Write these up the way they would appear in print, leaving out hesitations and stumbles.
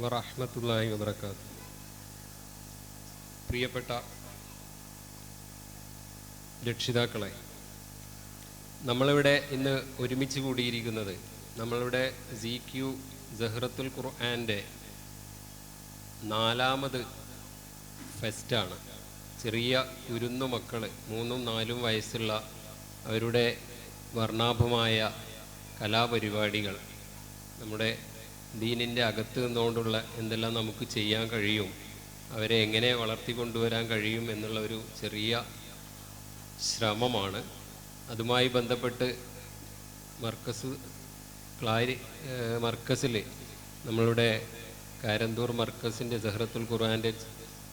വറഹ്മത്തുള്ളാഹി വബറകാതുഹു. പ്രിയപ്പെട്ട രക്ഷിതാക്കളെ, നമ്മളിവിടെ ഇന്ന് ഒരുമിച്ച് കൂടിയിരിക്കുന്നത് നമ്മളുടെ ZQ സഹ്റത്തുൽ ഖുർആൻ്റെ 4ാമത് ഫെസ്റ്റാണ്. ചെറിയ കുരുന്നു മക്കൾ 3ഉം 4ഉം വയസ്സുള്ള അവരുടെ വർണ്ണാഭമായ കലാപരിപാടികൾ നമ്മുടെ ദീനിൻ്റെ അകത്ത് നിന്നുകൊണ്ടുള്ള എന്തെല്ലാം നമുക്ക് ചെയ്യാൻ കഴിയും, അവരെ എങ്ങനെ വളർത്തിക്കൊണ്ടുവരാൻ കഴിയും എന്നുള്ള ഒരു ചെറിയ ശ്രമമാണ്. അതുമായി ബന്ധപ്പെട്ട് മർക്കസിൽ നമ്മളുടെ കാരന്തൂർ മർക്കസിൻ്റെ സഹ്റത്തുൽ ഖുർആൻ്റെ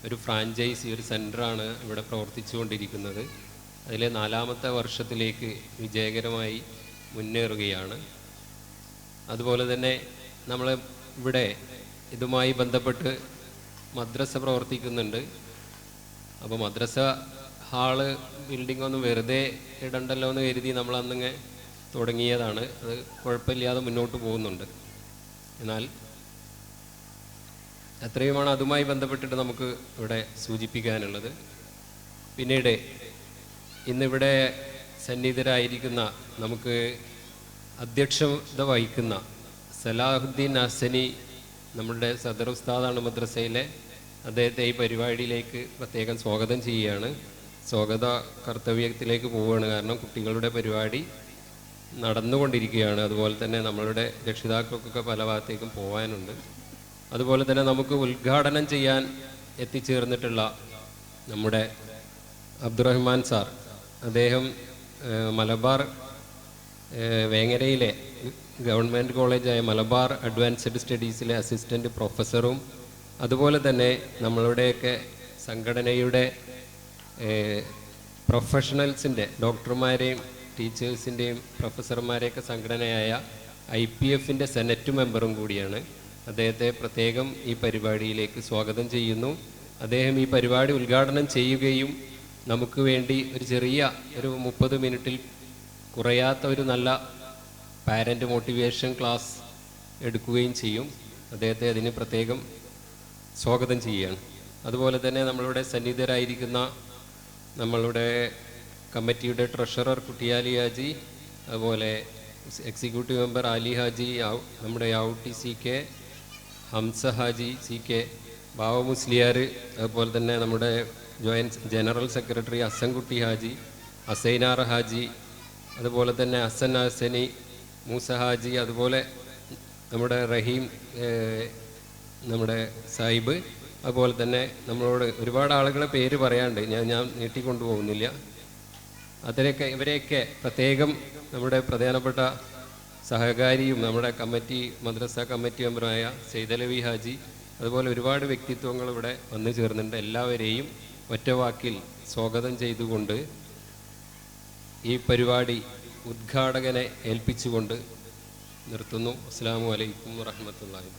ഒരു ഫ്രാഞ്ചൈസി, ഒരു സെൻ്ററാണ് ഇവിടെ പ്രവർത്തിച്ചു കൊണ്ടിരിക്കുന്നത്. അതിലെ 4ാമത്തെ വർഷത്തിലേക്ക് വിജയകരമായി മുന്നേറുകയാണ്. അതുപോലെ തന്നെ നമ്മൾ ഇവിടെ ഇതുമായി ബന്ധപ്പെട്ട് മദ്രസ പ്രവർത്തിക്കുന്നുണ്ട്. അപ്പോൾ മദ്രസ ഹാള് ബിൽഡിംഗ് ഒന്നും വെറുതെ ഇടണ്ടല്ലോ എന്ന് കരുതി നമ്മളന്നിങ്ങനെ തുടങ്ങിയതാണ്. അത് കുഴപ്പമില്ലാതെ മുന്നോട്ട് പോകുന്നുണ്ട്. എന്നാൽ അത്രയുമാണ് അതുമായി ബന്ധപ്പെട്ടിട്ട് നമുക്ക് ഇവിടെ സൂചിപ്പിക്കാനുള്ളത്. പിന്നീട് ഇന്നിവിടെ സന്നിഹിതരായിരിക്കുന്ന നമുക്ക് അധ്യക്ഷത വഹിക്കുന്ന സലാഹുദ്ദീൻ ഹസനി, നമ്മളുടെ സദർ ഉസ്താദാണ് മദ്രസയിലെ. അദ്ദേഹത്തെ ഈ പരിപാടിയിലേക്ക് പ്രത്യേകം സ്വാഗതം ചെയ്യുകയാണ്. സ്വാഗത കർത്തവ്യത്തിലേക്ക് പോവുകയാണ്. കാരണം കുട്ടികളുടെ പരിപാടി നടന്നുകൊണ്ടിരിക്കുകയാണ്. അതുപോലെ തന്നെ നമ്മളുടെ രക്ഷിതാക്കൾക്കൊക്കെ പല ഭാഗത്തേക്കും പോകാനുണ്ട്. അതുപോലെ തന്നെ നമുക്ക് ഉദ്ഘാടനം ചെയ്യാൻ എത്തിച്ചേർന്നിട്ടുള്ള നമ്മുടെ അബ്ദുറഹ്മാൻ സാർ, അദ്ദേഹം മലബാർ വേങ്ങരയിലെ ഗവൺമെൻറ് കോളേജായ മലബാർ അഡ്വാൻസ്ഡ് സ്റ്റഡീസിലെ അസിസ്റ്റൻ്റ് പ്രൊഫസറും, അതുപോലെ തന്നെ നമ്മളുടെയൊക്കെ സംഘടനയുടെ പ്രൊഫഷണൽസിൻ്റെ, ഡോക്ടർമാരെയും ടീച്ചേഴ്സിൻ്റെയും പ്രൊഫസർമാരെയൊക്കെ സംഘടനയായ IPFൻ്റെ സെനറ്റ് മെമ്പറും കൂടിയാണ്. അദ്ദേഹത്തെ പ്രത്യേകം ഈ പരിപാടിയിലേക്ക് സ്വാഗതം ചെയ്യുന്നു. അദ്ദേഹം ഈ പരിപാടി ഉദ്ഘാടനം ചെയ്യുകയും നമുക്ക് വേണ്ടി ഒരു ചെറിയ 30 മിനിറ്റിൽ കുറയാത്ത ഒരു നല്ല പാരൻ്റ് മോട്ടിവേഷൻ ക്ലാസ് എടുക്കുകയും ചെയ്യും. അദ്ദേഹത്തെ അതിന് പ്രത്യേകം സ്വാഗതം ചെയ്യുകയാണ്. അതുപോലെ തന്നെ നമ്മളുടെ സന്നിഹിതരായിരിക്കുന്ന നമ്മളുടെ കമ്മിറ്റിയുടെ ട്രഷറർ കുട്ടിയാലി ഹാജി, അതുപോലെ എക്സിക്യൂട്ടീവ് മെമ്പർ അലി ഹാജി, നമ്മുടെ യാവുട്ടി CK, ഹംസ ഹാജി CK, ബാവ മുസ്ലിയാർ, അതുപോലെ തന്നെ നമ്മുടെ joint general secretary Hasankutty Haji, Asainar Haji, അതുപോലെ തന്നെ ഹസൻ ഹസനി, മൂസ ഹാജി, അതുപോലെ നമ്മുടെ റഹീം നമ്മുടെ സാഹിബ്, അതുപോലെ തന്നെ നമ്മളോട് ഒരുപാട് ആളുകളെ പേര് പറയാണ്ട്, ഞാൻ നീട്ടിക്കൊണ്ടു പോകുന്നില്ല. ഇവരെയൊക്കെ പ്രത്യേകം നമ്മുടെ പ്രധാനപ്പെട്ട സഹകാരിയും നമ്മുടെ മദ്രസ കമ്മിറ്റി മെമ്പറായ സൈദലവി ഹാജി, അതുപോലെ ഒരുപാട് വ്യക്തിത്വങ്ങൾ ഇവിടെ വന്നു ചേർന്നിട്ടുണ്ട്. എല്ലാവരെയും ഒറ്റവാക്കിൽ സ്വാഗതം ചെയ്തുകൊണ്ട് ഈ പരിപാടി ഉദ്ഘാടകനെ ഏൽപ്പിച്ചുകൊണ്ട് നിർത്തുന്നു. അസ്സലാമു അലൈക്കും വറഹ്മത്തുള്ളാഹി.